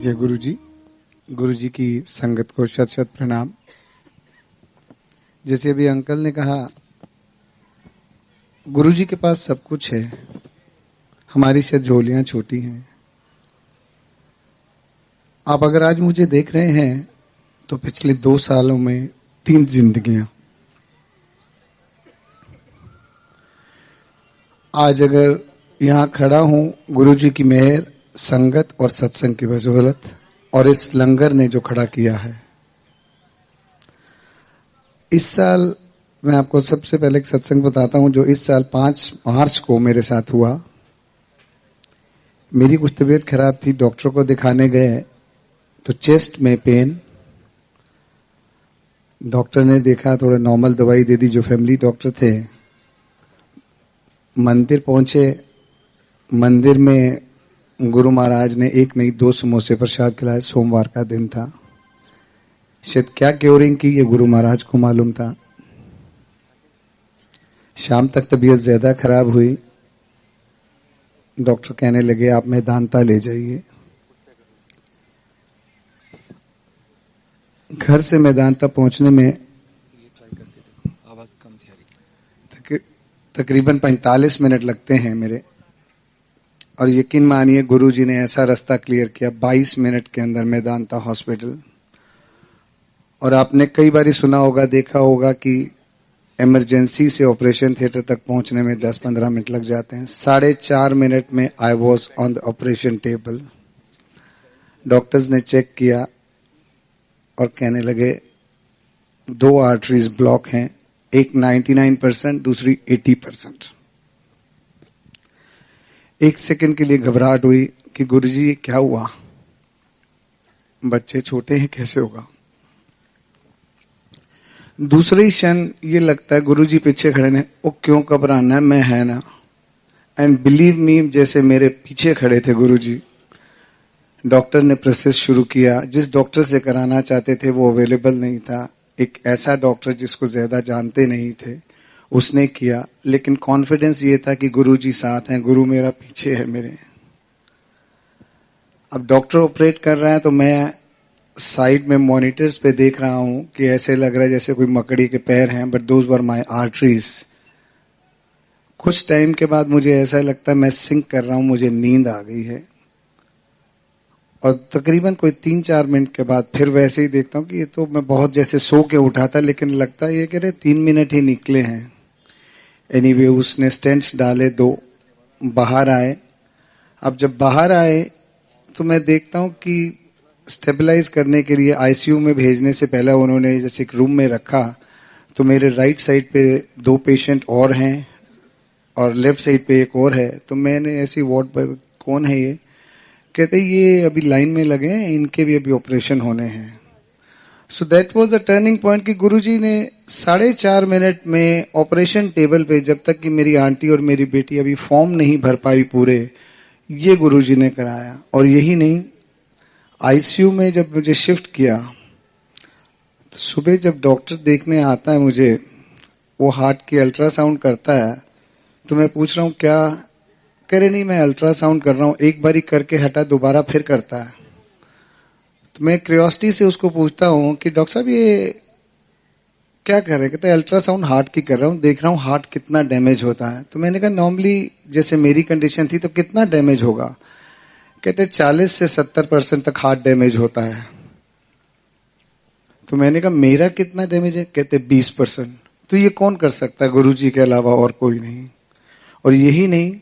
जय गुरु जी की संगत को शत शत प्रणाम। जैसे अभी अंकल ने कहा, गुरु जी के पास सब कुछ है, हमारी शायद झोलियां छोटी हैं। आप अगर आज मुझे देख रहे हैं तो पिछले 2 सालों में 3 जिंदगियां। आज अगर यहां खड़ा हूं, गुरु जी की मेहर, संगत और सत्संग की बदौलत, और इस लंगर ने जो खड़ा किया है। इस साल मैं आपको सबसे पहले एक सत्संग बताता हूं जो इस साल 5 मार्च को मेरे साथ हुआ। मेरी कुछ तबीयत खराब थी, डॉक्टर को दिखाने गए तो चेस्ट में पेन। डॉक्टर ने देखा, थोड़ा नॉर्मल दवाई दे दी, जो फैमिली डॉक्टर थे। मंदिर पहुंचे, मंदिर में गुरु महाराज ने 1 नहीं 2 समोसे प्रसाद खिलाए। सोमवार का दिन था, शायद क्या क्योरिंग की ये गुरु महाराज को मालूम था। शाम तक तबीयत ज्यादा खराब हुई। डॉक्टर कहने लगे आप मेदांता ले जाइए। घर से मेदांता पहुंचने में तकरीबन 45 मिनट लगते हैं मेरे। और यकीन मानिए गुरु जी ने ऐसा रास्ता क्लियर किया 22 मिनट के अंदर मेदांता हॉस्पिटल। और आपने कई बार सुना होगा, देखा होगा कि इमरजेंसी से ऑपरेशन थिएटर तक पहुंचने में 10-15 मिनट लग जाते हैं। 4.5 मिनट में I was on the operation table. Doctors ने चेक किया और कहने लगे 2 आर्टरीज ब्लॉक हैं, एक 99%, दूसरी 80%। 1 सेकंड के लिए घबराहट हुई कि गुरुजी ये क्या हुआ, बच्चे छोटे हैं, कैसे होगा। दूसरे ही क्षण ये लगता है गुरुजी पीछे खड़े ने, वो क्यों घबराना है, मैं है ना। एंड बिलीव मी, जैसे मेरे पीछे खड़े थे गुरुजी। डॉक्टर ने प्रोसेस शुरू किया। जिस डॉक्टर से कराना चाहते थे वो अवेलेबल नहीं था। एक ऐसा डॉक्टर जिसको ज्यादा जानते नहीं थे, उसने किया। लेकिन कॉन्फिडेंस ये था कि गुरु जी साथ हैं, गुरु मेरा पीछे है मेरे। अब डॉक्टर ऑपरेट कर रहा है तो मैं साइड में मॉनिटर्स पे देख रहा हूं कि ऐसे लग रहा है जैसे कोई मकड़ी के पैर हैं, but those were my arteries. कुछ टाइम के बाद मुझे ऐसा लगता है मैं सिंक कर रहा हूं, मुझे नींद आ गई है। और तकरीबन कोई 3-4 मिनट के बाद फिर वैसे ही देखता हूं कि ये तो मैं बहुत जैसे सो के उठा था, लेकिन लगता है ये कह रहे 3 मिनट ही निकले हैं। एनीवे उसने स्टेंट्स डाले 2, बाहर आए। अब जब बाहर आए तो मैं देखता हूं कि स्टेबलाइज करने के लिए आईसीयू में भेजने से पहले उन्होंने जैसे एक रूम में रखा। तो मेरे राइट साइड पे 2 पेशेंट और हैं और लेफ्ट साइड पे एक और है। तो मैंने ऐसी वार्ड पर, कौन है ये, कहते ये अभी लाइन में लगे हैं, इनके भी अभी ऑपरेशन होने हैं। सो that was a turning point कि गुरुजी ने 4.5 मिनट में ऑपरेशन टेबल पे, जब तक कि मेरी आंटी और मेरी बेटी अभी फॉर्म नहीं भर पाई पूरे, ये गुरुजी ने कराया। और यही नहीं, आईसीयू में जब मुझे शिफ्ट किया तो सुबह जब डॉक्टर देखने आता है मुझे, वो हार्ट की अल्ट्रासाउंड करता है। तो मैं पूछ रहा हूं क्या, कह रहे नहीं मैं अल्ट्रासाउंड कर रहा हूं। एक बारी करके हटा, दोबारा फिर करता है। तो मैं क्यूरियोसिटी से उसको पूछता हूं कि डॉक्टर साहब ये क्या कर रहे हैं। कहते हैं अल्ट्रासाउंड हार्ट की कर रहा हूं, देख रहा हूं हार्ट कितना डैमेज होता है। तो मैंने कहा नॉर्मली जैसे मेरी कंडीशन थी तो कितना डैमेज होगा। कहते 40 से 70% तक हार्ट डैमेज होता है। तो मैंने कहा मेरा कितना डैमेज है। कहते 20%। तो ये कौन कर सकता है, गुरुजी के अलावा और कोई नहीं। और यही नहीं,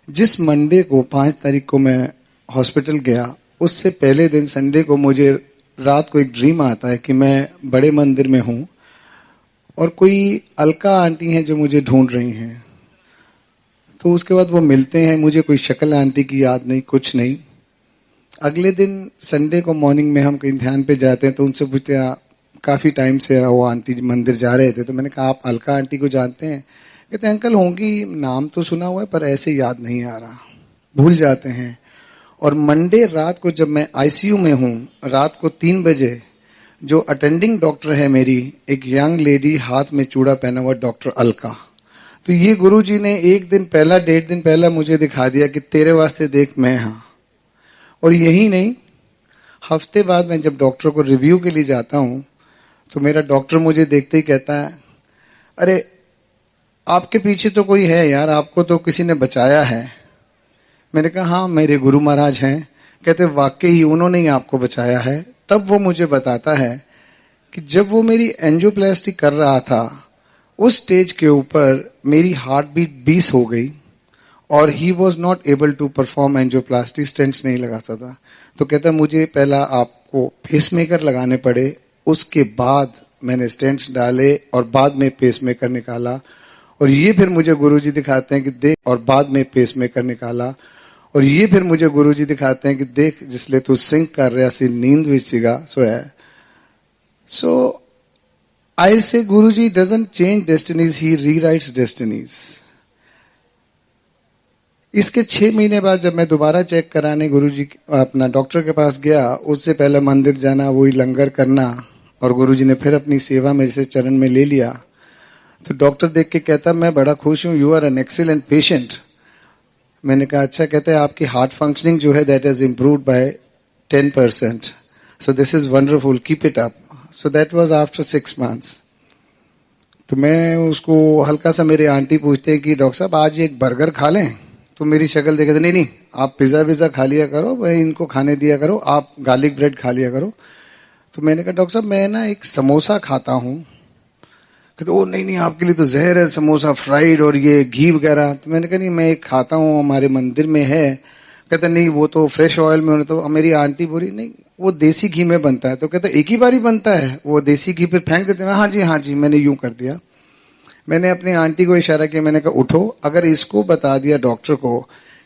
जिस मंडे को 5 तारीख को मैं हॉस्पिटल गया, उससे पहले दिन संडे को मुझे रात को एक ड्रीम आता है कि मैं बड़े मंदिर में हूं और कोई अलका आंटी हैं जो मुझे ढूंढ रही हैं। तो उसके बाद वो मिलते हैं, मुझे कोई शक्ल आंटी की याद नहीं, कुछ नहीं। अगले दिन संडे को मॉर्निंग में हम कहीं ध्यान पे जाते हैं तो उनसे पूछते हैं काफी टाइम से वो आंटी मंदिर जा रहे थे। तो मैंने कहा आप अलका आंटी को जानते हैं। कहते हैं अंकल होंगी, नाम तो सुना हुआ है पर ऐसे याद नहीं आ रहा, भूल जाते हैं। और मंडे रात को जब मैं आईसीयू में हूं, रात को 3 बजे, जो अटेंडिंग डॉक्टर है मेरी, एक यंग लेडी, हाथ में चूड़ा पहना हुआ, डॉक्टर अलका। तो ये गुरुजी ने 1 दिन पहला, 1.5 दिन पहला मुझे दिखा दिया कि तेरे वास्ते देख मैं हां। और यही नहीं, हफ्ते बाद मैं जब डॉक्टर को रिव्यू के लिए जाता हूं तो मेरा डॉक्टर मुझे देखते ही कहता है, अरे आपके पीछे तो कोई है यार, आपको तो किसी ने बचाया है। मैंने कहा हाँ, मेरे गुरु महाराज हैं। कहते वाकई उन्होंने ही आपको बचाया है। तब वो मुझे बताता है कि जब वो मेरी एंजियोप्लास्टी कर रहा था उस स्टेज के ऊपर मेरी हार्ट बीट 20 हो गई और he was not able to perform angioplasty, stents नहीं लगा सकता। तो कहता मुझे पहला आपको पेसमेकर लगाने पड़े, उसके बाद मैंने स्टेंट्स डाले और बाद में पेसमेकर निकाला। और ये फिर मुझे गुरुजी दिखाते हैं कि देख, और बाद में पेसमेकर निकाला। और ये फिर मुझे गुरुजी दिखाते हैं कि देख, जिसले तू सिंक कर रहा सी नींद विच सीगा सोया। So I say Guruji doesn't change destinies, he rewrites destinies. इसके 6 महीने बाद जब मैं दोबारा चेक कराने गुरुजी अपना डॉक्टर के पास गया, उससे पहले मंदिर जाना, वही लंगर करना, और गुरुजी ने फिर अपनी सेवा मेरे से चरण में ले लिया। तो डॉक्टर देख के कहता मैं बड़ा खुश हूं, you are an excellent patient. मैंने कहा अच्छा। कहते हैं आपकी हार्ट फंक्शनिंग जो है that has improved by 10%, so this is wonderful, keep it up. So that was after 6 months। तो मैं उसको हल्का सा, मेरे आंटी पूछते हैं कि डॉक्टर साहब आज एक बर्गर खा लें, तो मेरी शक्ल देखे तो नहीं आप पिज्जा विज्जा खा लिया करो, भाई इनको खाने दिया करो, आप गार्लिक ब्रेड खा लिया करो। तो मैंने कहा डॉक्टर साहब मैं ना एक समोसा खाता हूं। कहते ओ नहीं आपके लिए तो जहर है समोसा, फ्राइड और ये घी वगैरह। तो मैंने कहा नहीं मैं एक खाता हूं, हमारे मंदिर में है। कहते नहीं वो तो फ्रेश ऑयल में होने। तो मेरी आंटी बोली नहीं वो देसी घी में बनता है। तो कहता एक ही बार ही बनता है वो देसी घी, फिर फेंक देते हैं। हाँ जी मैंने यूं कर दिया। मैंने अपनी आंटी को इशारा किया, मैंने कहा उठो, अगर इसको बता दिया डॉक्टर को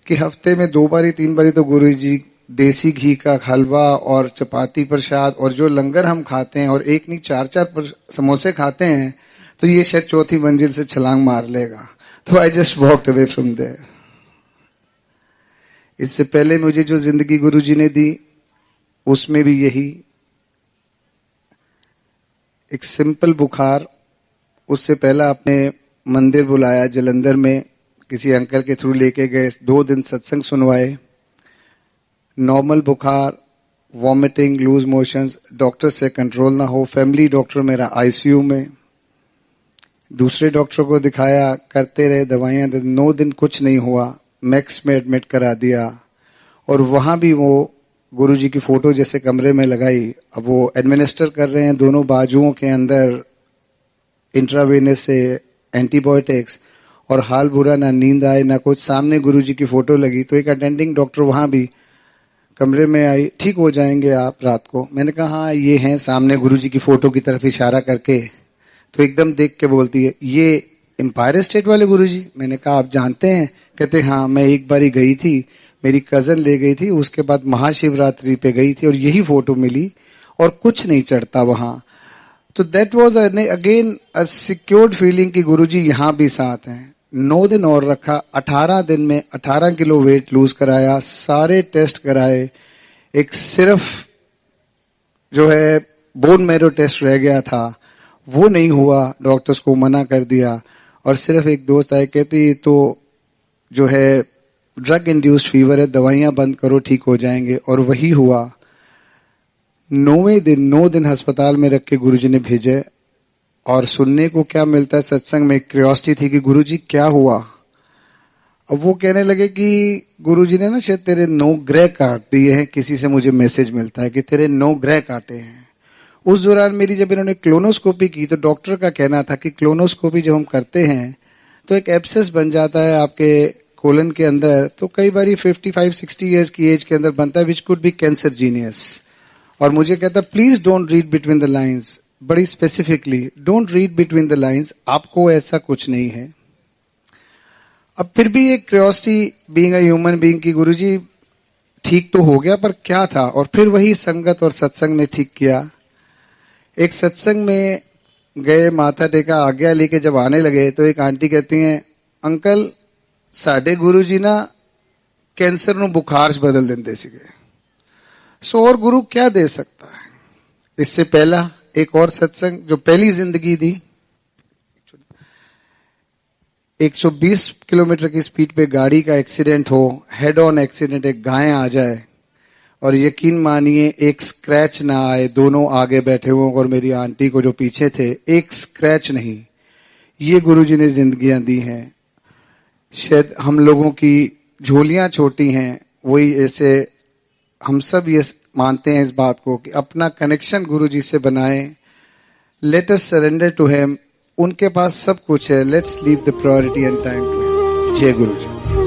कि हफ्ते में 2 बारी 3 बारी तो गुरुजी देसी घी का हलवा और चपाती प्रसाद और जो लंगर हम खाते हैं, और एक नहीं 4-4 समोसे खाते हैं, तो ये शायद 4थी मंजिल से छलांग मार लेगा। तो I just walked away from there. इससे पहले मुझे जो जिंदगी गुरुजी ने दी उसमें भी यही एक सिंपल बुखार। उससे पहला अपने मंदिर बुलाया जलंधर में, किसी अंकल के थ्रू लेके गए, 2 दिन सत्संग सुनवाए। नॉर्मल बुखार, वॉमिटिंग, लूज मोशंस, डॉक्टर से कंट्रोल ना हो। फैमिली डॉक्टर मेरा आईसीयू में, दूसरे डॉक्टर को दिखाया, करते रहे दवाइयां, 9 दिन कुछ नहीं हुआ, मैक्स में एडमिट करा दिया। और वहां भी वो गुरुजी की फोटो जैसे कमरे में लगाई। अब वो एडमिनिस्टर कर रहे हैं दोनों बाजुओं के अंदर इंट्रावेनस से एंटीबायोटिक्स, और हाल बुरा, ना नींद आए ना कुछ। सामने गुरुजी की फोटो लगी। तो एक अटेंडिंग डॉक्टर वहां भी कमरे में आई, ठीक हो जाएंगे आप रात को। मैंने कहा हाँ ये हैं, सामने गुरुजी की फोटो की तरफ इशारा करके। तो एकदम देख के बोलती है ये एम्पायर स्टेट वाले गुरुजी। मैंने कहा आप जानते हैं? कहते हाँ मैं एक बारी गई थी, मेरी कजन ले गई थी, उसके बाद महाशिवरात्रि पे गई थी और यही फोटो मिली और कुछ नहीं चढ़ता वहां। तो that was again a secured feeling कि गुरुजी यहां भी साथ हैं। 9 दिन और रखा, 18 दिन में 18 किलो वेट लूज कराया, सारे टेस्ट कराए। एक सिर्फ जो है बोन मैरो टेस्ट रह गया था, वो नहीं हुआ, डॉक्टर्स को मना कर दिया। और सिर्फ एक दोस्त आए, कहती तो जो है ड्रग इंड्यूस्ड फीवर है, दवाइयां बंद करो ठीक हो जाएंगे। और वही हुआ। 9 दिन अस्पताल में रख के गुरुजी ने भेजे। और सुनने को क्या मिलता है सत्संग में, क्यूरियोसिटी थी कि गुरुजी क्या हुआ। अब वो कहने लगे कि गुरुजी ने ना शायद तेरे 9 ग्रह काट दिए हैं। किसी से मुझे मैसेज मिलता है कि तेरे 9 ग्रह काटे हैं। उस दौरान मेरी जब इन्होंने क्लोनोस्कोपी की तो डॉक्टर का कहना था कि क्लोनोस्कोपी जब हम करते हैं तो एक एब्सेस बन जाता है आपके कोलन के अंदर, तो कई बार 55-60 ईयर्स की एज के अंदर बनता है, which could be cancer genius. और मुझे कहता please don't read between the lines, बड़ी specifically don't read between the lines, आपको ऐसा कुछ नहीं है। अब फिर भी एक curiosity being a human being की गुरुजी ठीक तो हो गया पर क्या था। और फिर वही संगत और सत्संग ने ठीक किया। एक सत्संग में गए, माथा टेका, आज्ञा लेके जब आने लगे तो एक आंटी कहती हैं अंकल साडे गुरुजी ना कैंसर नु बुखार च बदल देंदे सीगे। सो और गुरु क्या दे सकता है। इससे पहला एक और सत्संग जो पहली जिंदगी दी, 120 किलोमीटर की स्पीड पे गाड़ी का एक्सीडेंट हो, हेड ऑन एक्सीडेंट, एक गाय आ जाए और यकीन मानिए एक स्क्रैच ना आए, दोनों आगे बैठे हुए और मेरी आंटी को जो पीछे थे, एक स्क्रैच नहीं। ये गुरुजी ने जिंदगियां दी हैं। शायद हम लोगों की झोलियां छोटी हैं, वही ऐसे हम सब ये मानते हैं इस बात को कि अपना कनेक्शन गुरुजी से बनाएं। Let us surrender to him. उनके पास सब कुछ है। Let's leave the priority and time to him. जय गुरुजी।